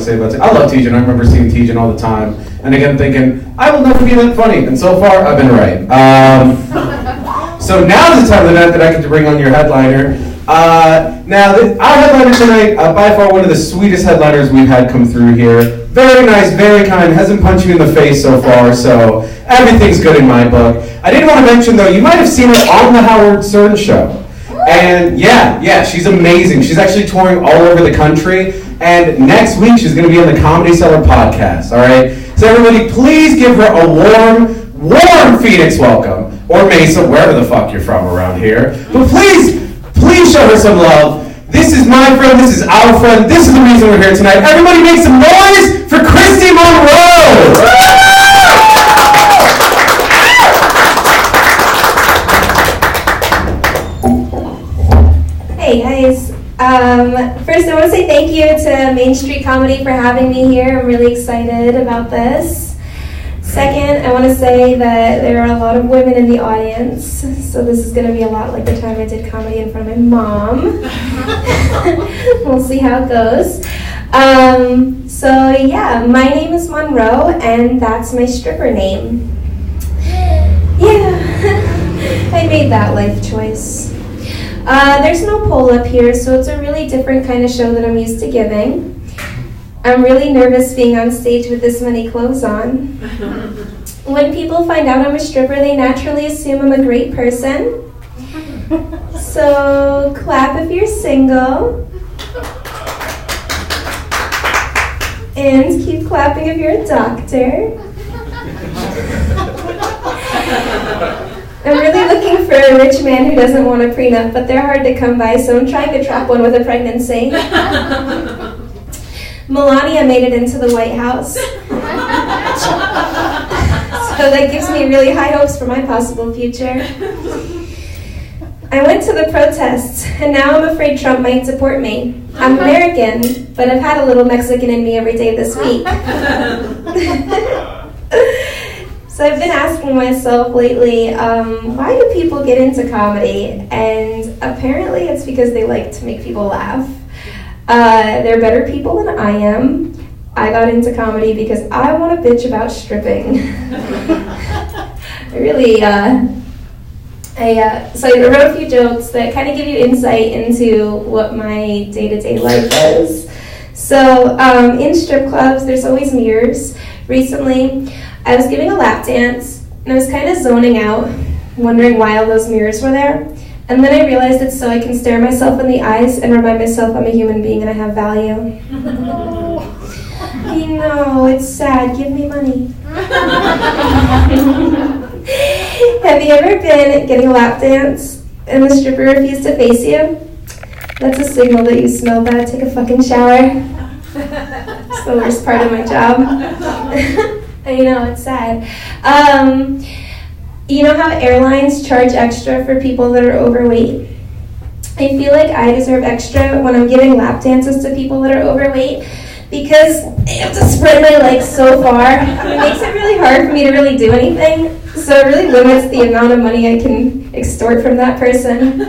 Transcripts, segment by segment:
say about I love Tejan. I remember seeing Tejan all the time, and again thinking I will never be that funny. And so far, I've been right. So now is the time of the night that I get to bring on your headliner. Our headliner tonight, by far one of the sweetest headliners we've had come through here. Very nice, very kind. Hasn't punched me in the face so far, so everything's good in my book. I did want to mention though, you might have seen her on the Howard Stern show. And yeah, she's amazing. She's actually touring all over the country. And next week, she's going to be on the Comedy Cellar podcast, all right? So everybody, please give her a warm Phoenix welcome. Or Mesa, wherever the fuck you're from around here. But please show her some love. This is my friend. This is our friend. This is the reason we're here tonight. Everybody make some noise for Christy Monroe! Hey guys, first I want to say thank you to Main Street Comedy for having me here. I'm really excited about this. Second, I want to say that there are a lot of women in the audience, so this is going to be a lot like the time I did comedy in front of my mom. We'll see how it goes. So yeah, my name is Monroe, and that's my stripper name. Yeah, I made that life choice. There's no pole up here, so it's a really different kind of show that I'm used to giving. I'm really nervous being on stage with this many clothes on. When people find out I'm a stripper, they naturally assume I'm a great person. So clap if you're single. And keep clapping if you're a doctor. I'm really looking for a rich man who doesn't want a prenup, but they're hard to come by, so I'm trying to trap one with a pregnancy. Melania made it into the White House. So that gives me really high hopes for my possible future. I went to the protests, and now I'm afraid Trump might deport me. I'm American, but I've had a little Mexican in me every day this week. So I've been asking myself lately, why do people get into comedy? And apparently it's because they like to make people laugh. They're better people than I am. I got into comedy because I want to bitch about stripping. So I wrote a few jokes that kind of give you insight into what my day-to-day life is. So in strip clubs, there's always mirrors. Recently, I was giving a lap dance, and I was kind of zoning out, wondering why all those mirrors were there. And then I realized it's so I can stare myself in the eyes and remind myself I'm a human being and I have value. I know, it's sad. Give me money. Have you ever been getting a lap dance and the stripper refused to face you? That's a signal that you smell bad. Take a fucking shower. It's the worst part of my job. I know, it's sad. You know how airlines charge extra for people that are overweight? I feel like I deserve extra when I'm giving lap dances to people that are overweight because I have to spread my legs so far. It makes it really hard for me to really do anything, so it really limits the amount of money I can extort from that person.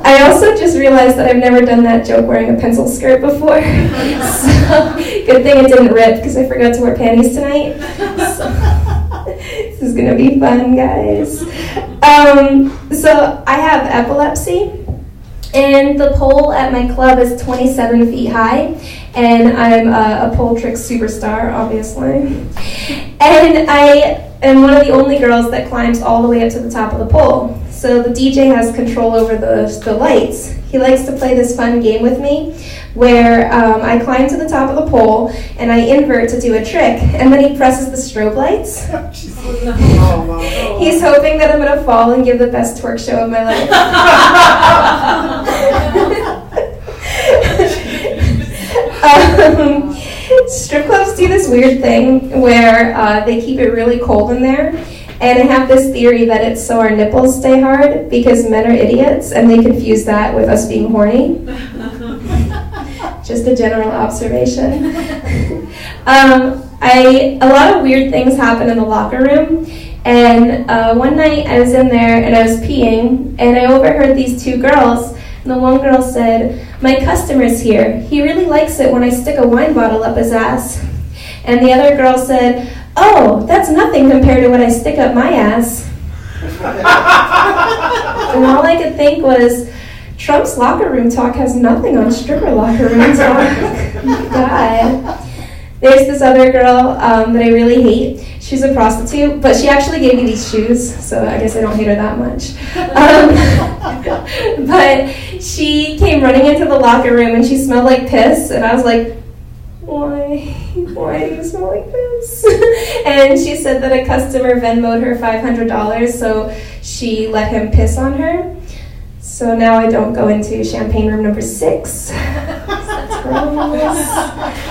I also just realized that I've never done that joke wearing a pencil skirt before. So good thing it didn't rip because I forgot to wear panties tonight. This is gonna be fun, guys. So I have epilepsy, and the pole at my club is 27 feet high, and I'm a pole trick superstar, obviously. And I am one of the only girls that climbs all the way up to the top of the pole. So the DJ has control over the lights. He likes to play this fun game with me where I climb to the top of the pole and I invert to do a trick, and then he presses the strobe lights. He's hoping that I'm going to fall and give the best twerk show of my life. Strip clubs do this weird thing where they keep it really cold in there. And I have this theory that it's so our nipples stay hard because men are idiots and they confuse that with us being horny. Just a general observation. A lot of weird things happen in the locker room. And one night I was in there and I was peeing and I overheard these two girls And the one girl said, "My customer's here. He really likes it when I stick a wine bottle up his ass." And the other girl said, "Oh, that's nothing compared to when I stick up my ass." And all I could think was, Trump's locker room talk has nothing on stripper locker room talk. God. There's this other girl that I really hate. She's a prostitute, but she actually gave me these shoes, so I guess I don't hate her that much. But she came running into the locker room and she smelled like piss, and I was like, why do you smell like this? And she said that a customer Venmo'd her $500, so she let him piss on her. So now I don't go into champagne room number 6. That's gross.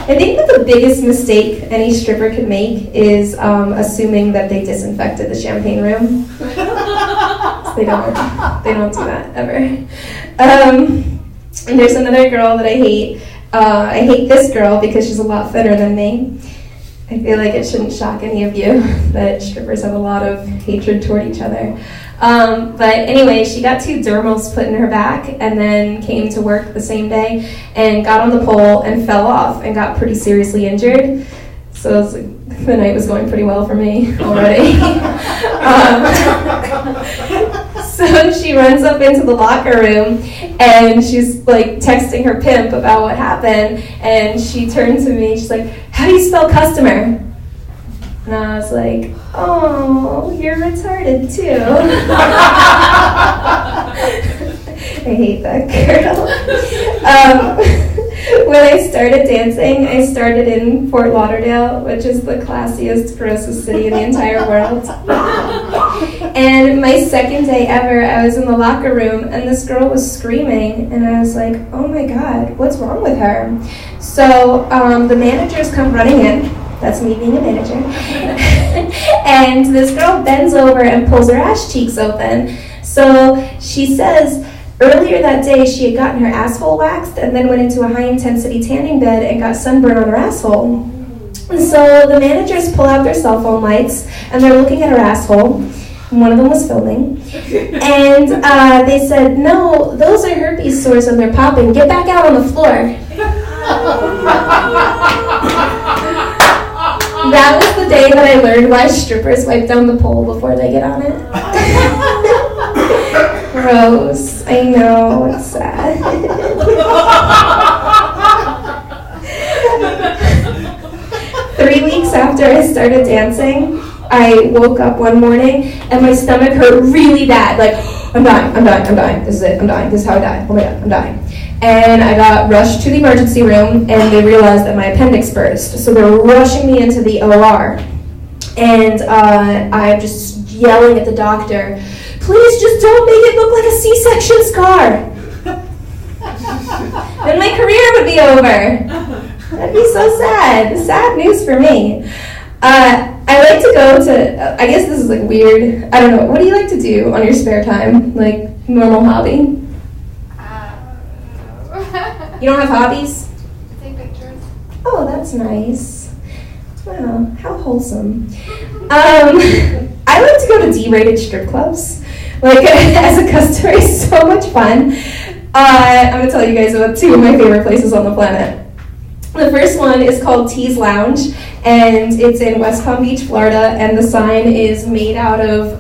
I think that the biggest mistake any stripper could make is assuming that they disinfected the champagne room. They don't do that ever. And there's another girl that I hate. I hate this girl because she's a lot thinner than me. I feel like it shouldn't shock any of you that strippers have a lot of hatred toward each other. But anyway, she got 2 dermals put in her back and then came to work the same day and got on the pole and fell off and got pretty seriously injured. So it was like, the night was going pretty well for me already. So she runs up into the locker room and she's like texting her pimp about what happened, and she turned to me, she's like, "How do you spell customer?" And I was like, "Oh, you're retarded too." I hate that girl. When I started dancing, I started in Fort Lauderdale, which is the classiest, grossest city in the entire world. And my second day ever, I was in the locker room, and this girl was screaming, and I was like, oh my God, what's wrong with her? So the managers come running in. That's me being a manager. And this girl bends over and pulls her ass cheeks open. So she says, earlier that day, she had gotten her asshole waxed and then went into a high-intensity tanning bed and got sunburn on her asshole. And so the managers pull out their cell phone lights, and they're looking at her asshole. And one of them was filming. And they said, "No, those are herpes sores and they're popping. Get back out on the floor." That was the day that I learned why strippers wipe down the pole before they get on it. Gross. I know, it's sad. 3 weeks after I started dancing, I woke up one morning and my stomach hurt really bad. Like, I'm dying. This is it, I'm dying. This is how I die. Oh my God, I'm dying. And I got rushed to the emergency room, and they realized that my appendix burst. So they were rushing me into the OR. And I'm just yelling at the doctor, "Please just don't make it look like a C-section scar." Then my career would be over. That'd be so sad. Sad news for me. I like to go to, I guess this is like weird. I don't know. What do you like to do on your spare time? Like normal hobby? You don't have hobbies? Take pictures. Oh, that's nice. Wow, how wholesome. I like to go to D-rated strip clubs. Like, as a customer, it's so much fun. I'm going to tell you guys about 2 of my favorite places on the planet. The first one is called Tea's Lounge, and it's in West Palm Beach, Florida, and the sign is made out of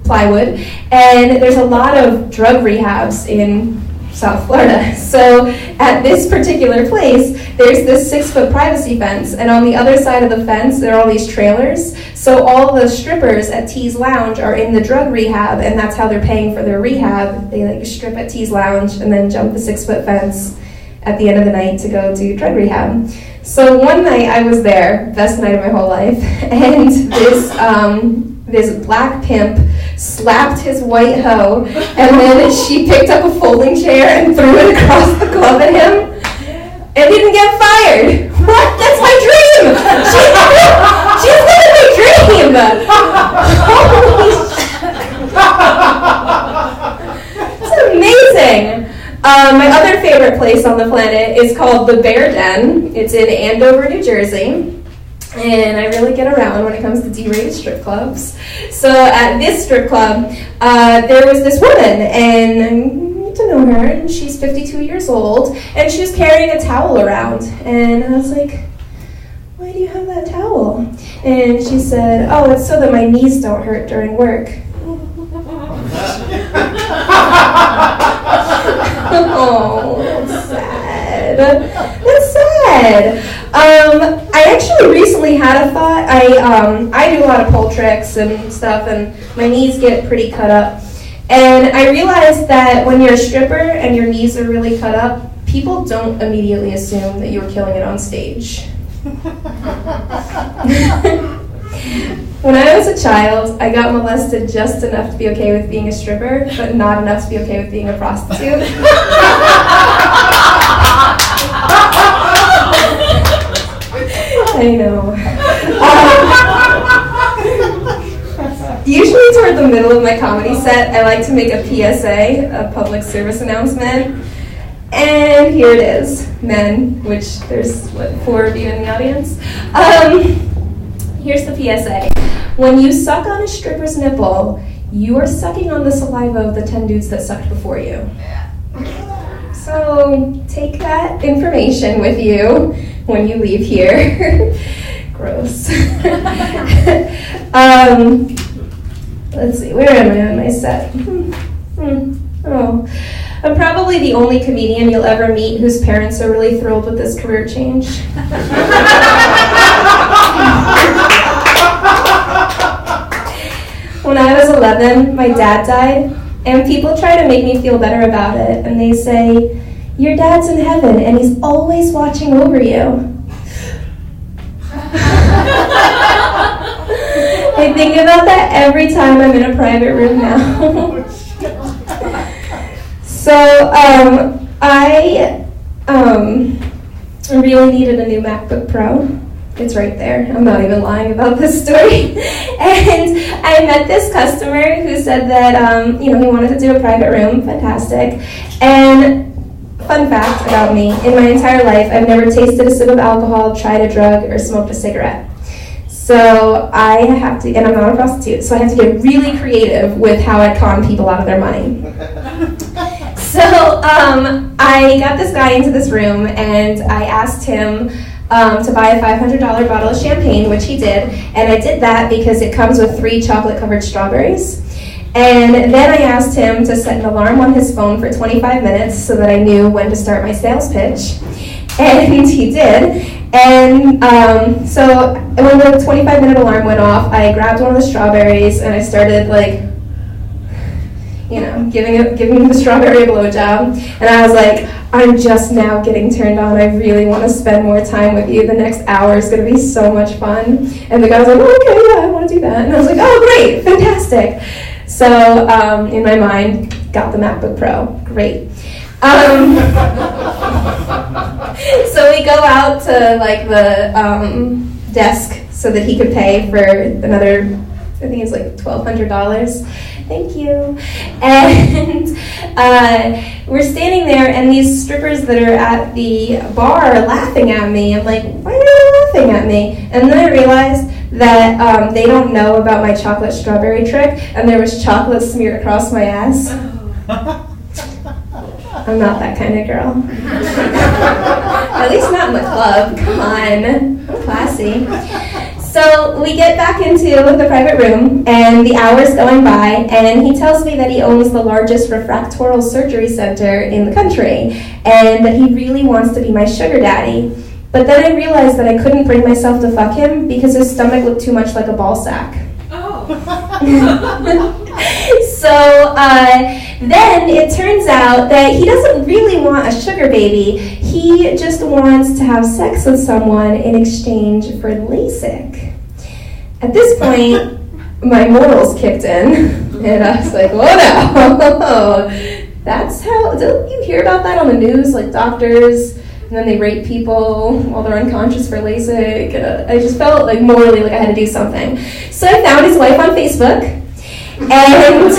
plywood. And there's a lot of drug rehabs in South Florida. So at this particular place, there's this 6-foot privacy fence, and on the other side of the fence, there are all these trailers. So all the strippers at Tea's Lounge are in the drug rehab, and that's how they're paying for their rehab. They like strip at Tea's Lounge and then jump the 6-foot fence at the end of the night to go do drug rehab. So one night I was there, best night of my whole life, and this black pimp slapped his white hoe, and then she picked up a folding chair and threw it across the club at him, and didn't get fired. What? That's my dream! She's living my dream! Holy shit. It's amazing. My other favorite place on the planet is called the Bear Den. It's in Andover, New Jersey. And I really get around when it comes to D-rated strip clubs. So at this strip club, there was this woman, and get to know her, and she's 52 years old, and she was carrying a towel around. And I was like, why do you have that towel? And she said, oh, it's so that my knees don't hurt during work. Oh, that's sad. That's sad. I actually recently had a thought. I do a lot of pole tricks and stuff, and my knees get pretty cut up. And I realized that when you're a stripper and your knees are really cut up, people don't immediately assume that you were killing it on stage. When I was a child, I got molested just enough to be okay with being a stripper, but not enough to be okay with being a prostitute. I know. Usually toward the middle of my comedy set, I like to make a PSA, a public service announcement. And here it is, men, which there's, 4 of you in the audience. Here's the PSA. When you suck on a stripper's nipple, you are sucking on the saliva of the 10 dudes that sucked before you. So take that information with you when you leave here. Gross. Let's see, where am I on my set? Oh, I'm probably the only comedian you'll ever meet whose parents are really thrilled with this career change. When I was 11, my dad died, and people try to make me feel better about it, and they say, your dad's in heaven, and he's always watching over you. I think about that every time I'm in a private room now. So, I really needed a new MacBook Pro. It's right there. I'm not even lying about this story. And I met this customer who said that, he wanted to do a private room. Fantastic. And fun fact about me, in my entire life, I've never tasted a sip of alcohol, tried a drug, or smoked a cigarette. So I have to, and I'm not a prostitute, so I have to get really creative with how I con people out of their money. So I got this guy into this room, and I asked him to buy a $500 bottle of champagne, which he did, and I did that because it comes with 3 chocolate-covered strawberries. And then I asked him to set an alarm on his phone for 25 minutes so that I knew when to start my sales pitch, and he did. And so when the 25-minute alarm went off, I grabbed one of the strawberries and I started giving the strawberry a blowjob. And I was like, I'm just now getting turned on. I really want to spend more time with you. The next hour is going to be so much fun. And the guy was like, oh, okay, yeah, I want to do that. And I was like, oh, great, fantastic. So in my mind, got the MacBook Pro. Great. So we go out to the desk so that he could pay for another, I think it's like $1,200. Thank you. And we're standing there, and these strippers that are at the bar are laughing at me. I'm like, why are they laughing at me? And then I realized that they don't know about my chocolate strawberry trick, and there was chocolate smeared across my ass. I'm not that kind of girl. At least not in the club. Come on. I'm classy. So we get back into the private room, and the hour's going by, and he tells me that he owns the largest refractoral surgery center in the country, and that he really wants to be my sugar daddy. But then I realized that I couldn't bring myself to fuck him because his stomach looked too much like a ball sack. Oh. So then it turns out that he doesn't really want a sugar baby. He just wants to have sex with someone in exchange for LASIK. At this point, my morals kicked in, and I was like, "Whoa, no, that's how." Don't you hear about that on the news? Like doctors, and then they rape people while they're unconscious for LASIK. I just felt like morally like I had to do something. So I found his wife on Facebook, and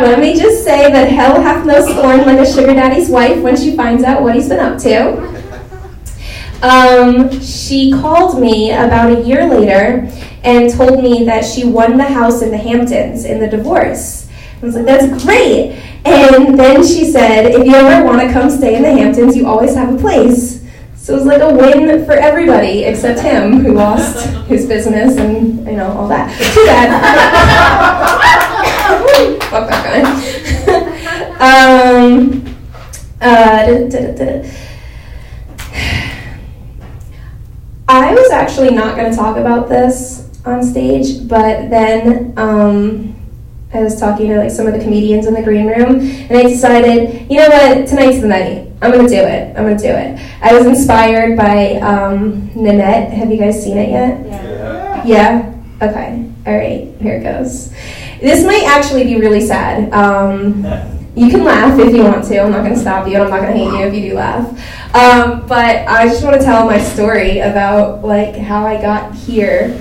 let me just say that hell hath no scorn like a sugar daddy's wife when she finds out what he's been up to. She called me about a year later and told me that she won the house in the Hamptons in the divorce. I was like, that's great. And then she said, if you ever want to come stay in the Hamptons, you always have a place. So it was like a win for everybody except him, who lost his business and, all that. Too bad. Fuck that guy. I was actually not going to talk about this on stage, but then I was talking to some of the comedians in the green room, and I decided, you know what, tonight's the night. I'm going to do it. I was inspired by Nanette. Have you guys seen it yet? Yeah? Okay. All right. Here it goes. This might actually be really sad. You can laugh if you want to. I'm not going to stop you, and I'm not going to hate you if you do laugh. But I just want to tell my story about how I got here.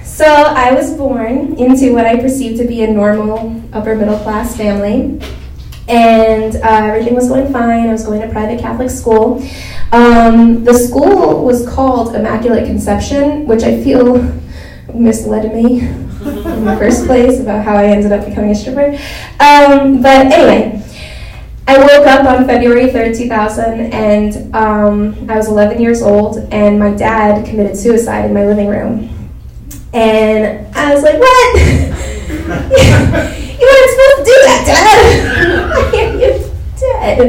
So I was born into what I perceived to be a normal upper middle class family. And everything was going fine. I was going to private Catholic school. The school was called Immaculate Conception, which I feel misled me in the first place about how I ended up becoming a stripper. But anyway, I woke up on February 3rd, 2000, and I was 11 years old, and my dad committed suicide in my living room. And I was like, what? You weren't supposed to do that, Dad. Why are you dead?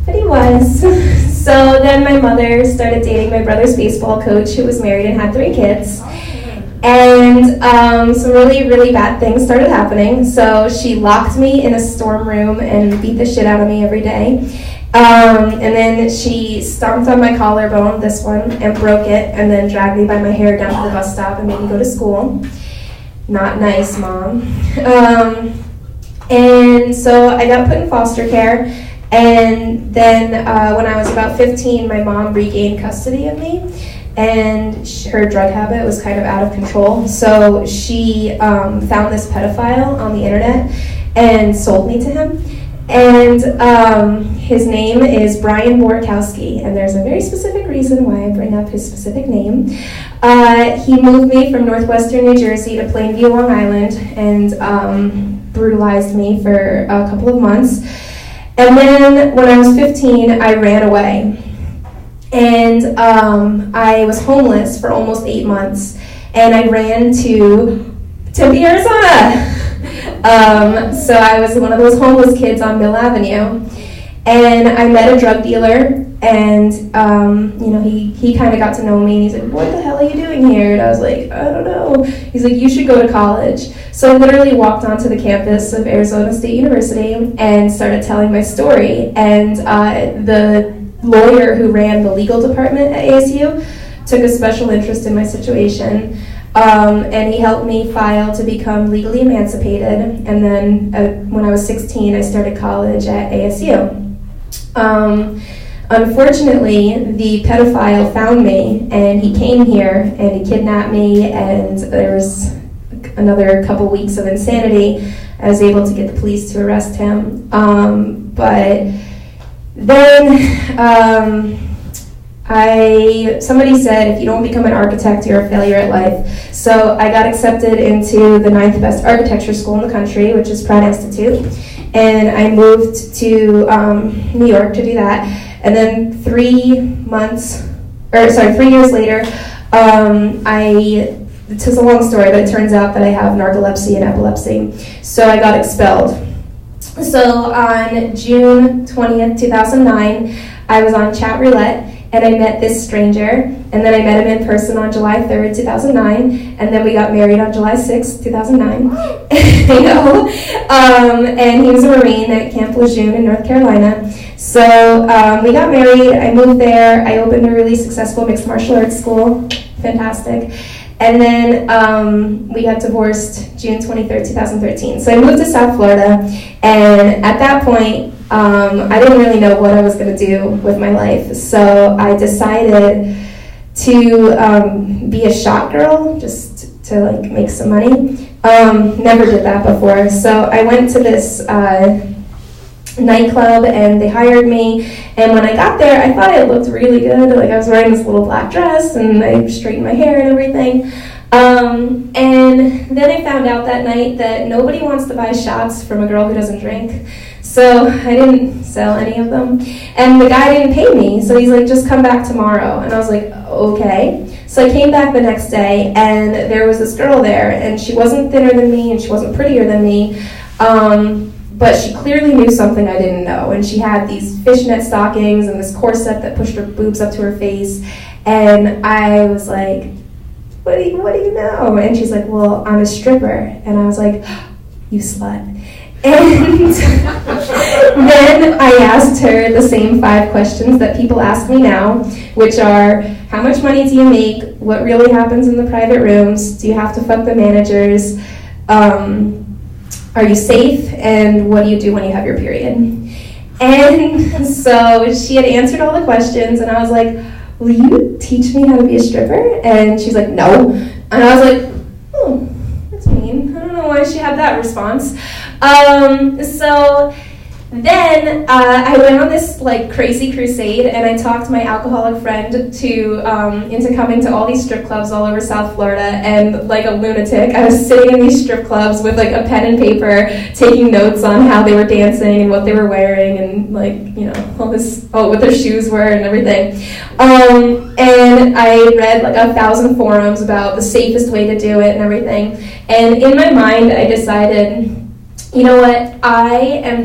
But he was. So then my mother started dating my brother's baseball coach, who was married and had 3 kids. And some really, really bad things started happening. So she locked me in a storm room and beat the shit out of me every day. And then she stomped on my collarbone, this one, and broke it, and then dragged me by my hair down to the bus stop and made me go to school. Not nice, Mom. And so I got put in foster care, and then when I was about 15, my mom regained custody of me, and her drug habit was kind of out of control. So she found this pedophile on the internet and sold me to him. And his name is Brian Borkowski, and there's a very specific reason why I bring up his specific name. He moved me from northwestern New Jersey to Plainview, Long Island, and brutalized me for a couple of months. And then when I was 15, I ran away. And I was homeless for almost 8 months, and I ran to Tempe, Arizona. So I was one of those homeless kids on Mill Avenue, and I met a drug dealer, and he kind of got to know me, and he's like, what the hell are you doing here? And I was like, I don't know. He's like, you should go to college. So I literally walked onto the campus of Arizona State University and started telling my story, and the lawyer who ran the legal department at ASU took a special interest in my situation. And he helped me file to become legally emancipated. And then when I was 16, I started college at ASU. Unfortunately, the pedophile found me, and he came here, and he kidnapped me, and there was another couple weeks of insanity. I was able to get the police to arrest him. But then somebody said, if you don't become an architect, you're a failure at life. So I got accepted into the 9th best architecture school in the country, which is Pratt Institute. And I moved to New York to do that. And then 3 years later, it's a long story, but it turns out that I have narcolepsy and epilepsy. So I got expelled. So on June 20th, 2009, I was on chat roulette, and I met this stranger, and then I met him in person on July 3rd, 2009, and then we got married on July 6th, 2009. I know. And he was a Marine at Camp Lejeune in North Carolina. So we got married, I moved there, I opened a really successful mixed martial arts school, fantastic. And then we got divorced June 23rd, 2013. So I moved to South Florida, and at that point, I didn't really know what I was going to do with my life. So I decided to be a shot girl, just to make some money. Never did that before. So I went to this nightclub, and they hired me, and when I got there, I thought I looked really good. I was wearing this little black dress, and I straightened my hair and everything. And then I found out that night that nobody wants to buy shots from a girl who doesn't drink. So I didn't sell any of them. And the guy didn't pay me, so he's like, just come back tomorrow. And I was like, okay. So I came back the next day, and there was this girl there, and she wasn't thinner than me, and she wasn't prettier than me, but she clearly knew something I didn't know. And she had these fishnet stockings and this corset that pushed her boobs up to her face. And I was like, what do you know? And she's like, well, I'm a stripper. And I was like, you slut. And then I asked her the same 5 questions that people ask me now, which are, how much money do you make? What really happens in the private rooms? Do you have to fuck the managers? Are you safe? And what do you do when you have your period? And so she had answered all the questions, and I was like, will you teach me how to be a stripper? And she's like, no. And I was like, oh, that's mean. I don't know why she had that response. So then I went on this like crazy crusade, and I talked my alcoholic friend into coming to all these strip clubs all over South Florida. And like a lunatic, I was sitting in these strip clubs with like a pen and paper, taking notes on how they were dancing and what they were wearing, and like, you know, what their shoes were and everything. And I read like 1,000 forums about the safest way to do it and everything. And in my mind, I decided, you know what, I'm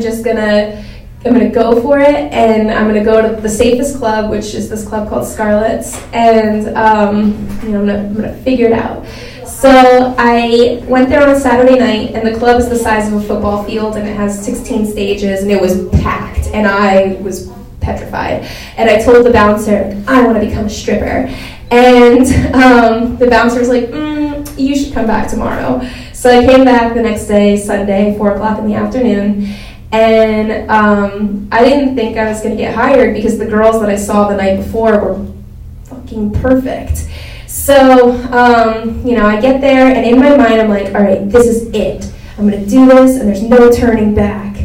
gonna go for it, and I'm gonna go to the safest club, which is this club called Scarlett's, and I'm gonna figure it out. So I went there on a Saturday night, and the club is the size of a football field, and it has 16 stages, and it was packed, and I was petrified. And I told the bouncer, I want to become a stripper. And the bouncer was like, you should come back tomorrow. So I came back the next day, Sunday, 4 o'clock in the afternoon, and I didn't think I was going to get hired because the girls that I saw the night before were fucking perfect. So, I get there, and in my mind, I'm like, all right, this is it. I'm going to do this, and there's no turning back.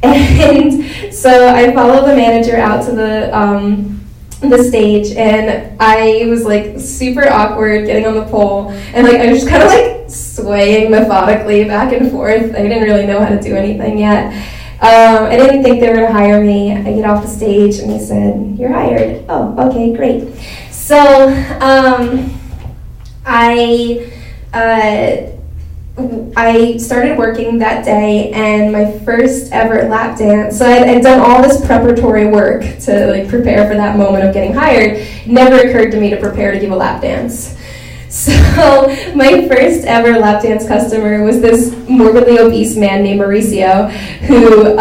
And so I followed the manager out to the stage, and I was like super awkward getting on the pole, and like I was just kind of like swaying methodically back and forth. I didn't really know how to do anything yet. I didn't think they were gonna hire me. I get off the stage, and he said, "You're hired." Oh, okay, great. So I started working that day, and my first ever lap dance, so I'd done all this preparatory work to like prepare for that moment of getting hired. It never occurred to me to prepare to give a lap dance. So my first ever lap dance customer was this morbidly obese man named Mauricio, who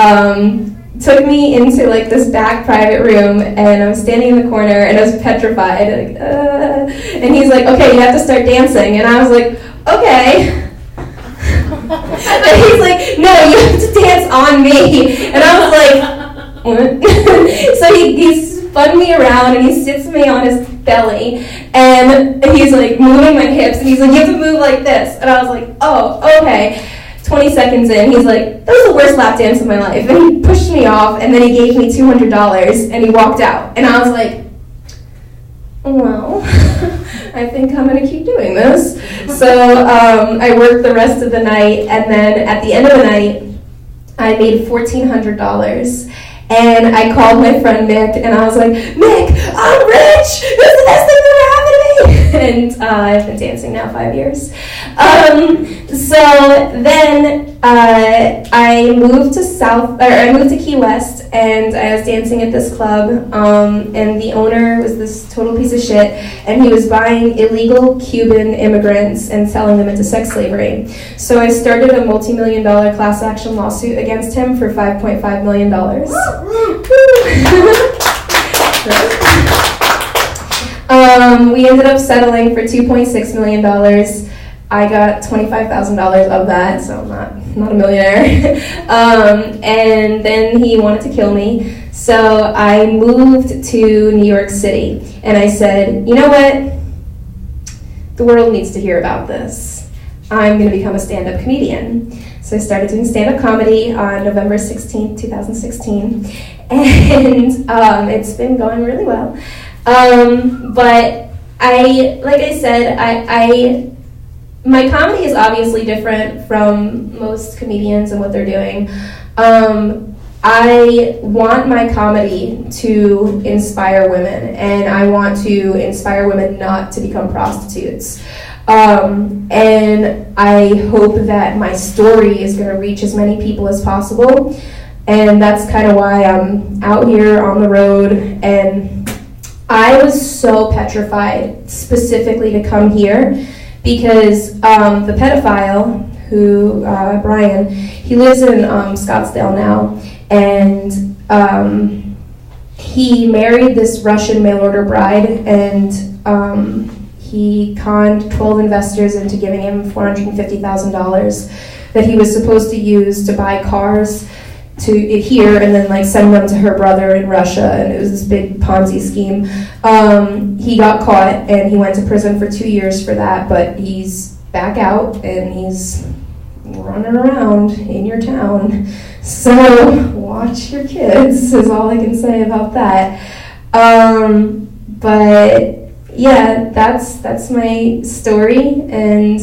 took me into like this back private room, and I was standing in the corner, and I was petrified, and he's like, okay, you have to start dancing, and I was like, okay. And he's like, no, you have to dance on me. And I was like, what? So he spun me around, and he sits me on his belly, and he's like moving my hips, and he's like, you have to move like this. And I was like, oh, okay. 20 seconds in, he's like, that was the worst lap dance of my life. And he pushed me off, and then he gave me $200, and he walked out. And I was like, well, I think I'm going to keep doing this. So I worked the rest of the night, and then at the end of the night, I made $1,400. And I called my friend Nick, and I was like, Nick, I'm rich! This is the best thing that ever happened to me! And I've been dancing now 5 years. So then I moved to Key West, and I was dancing at this club, and the owner was this total piece of shit, and he was buying illegal Cuban immigrants and selling them into sex slavery. So I started a multi-million-dollar class action lawsuit against him for $5.5 million. We ended up settling for $2.6 million. I got $25,000 of that, so I'm not a millionaire. And then he wanted to kill me, so I moved to New York City, and I said, you know what? The world needs to hear about this. I'm going to become a stand-up comedian. So I started doing stand-up comedy on November 16, 2016, and it's been going really well. But like I said, my comedy is obviously different from most comedians and what they're doing. I want my comedy to inspire women, and I want to inspire women not to become prostitutes. And I hope that my story is going to reach as many people as possible. And that's kind of why I'm out here on the road. And I was so petrified specifically to come here because the pedophile, who, Brian, he lives in Scottsdale now. And he married this Russian mail-order bride, and he conned 12 investors into giving him $450,000 that he was supposed to use to buy cars to here and then like send them to her brother in Russia, and it was this big Ponzi scheme. He got caught and he went to prison for 2 years for that, but he's back out and he's running around in your town. So watch your kids is all I can say about that. But yeah, that's my story, and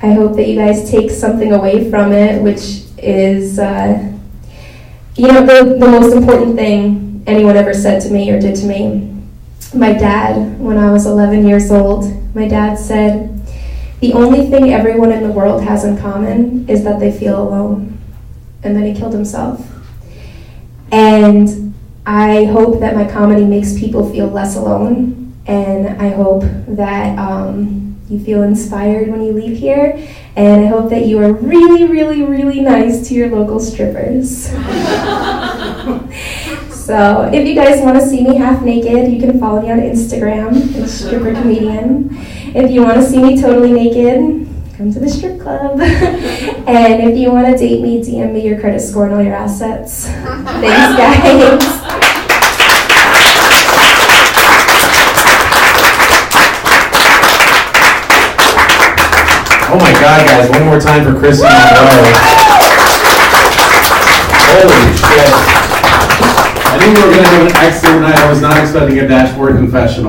I hope that you guys take something away from it, which is the most important thing anyone ever said to me or did to me. My dad, when I was 11 years old, my dad said, "The only thing everyone in the world has in common is that they feel alone." And then he killed himself. And I hope that my comedy makes people feel less alone, and I hope that you feel inspired when you leave here, and I hope that you are really, really, really nice to your local strippers. So if you guys want to see me half naked, you can follow me on Instagram. It's Stripper Comedian. If you want to see me totally naked, come to the strip club. And if you want to date me, DM me your credit score and all your assets. Thanks, guys. Oh my God, guys, one more time for Kristen Monroe. Holy shit. I knew we were going to have an excellent night. I was not expecting a dashboard confessional.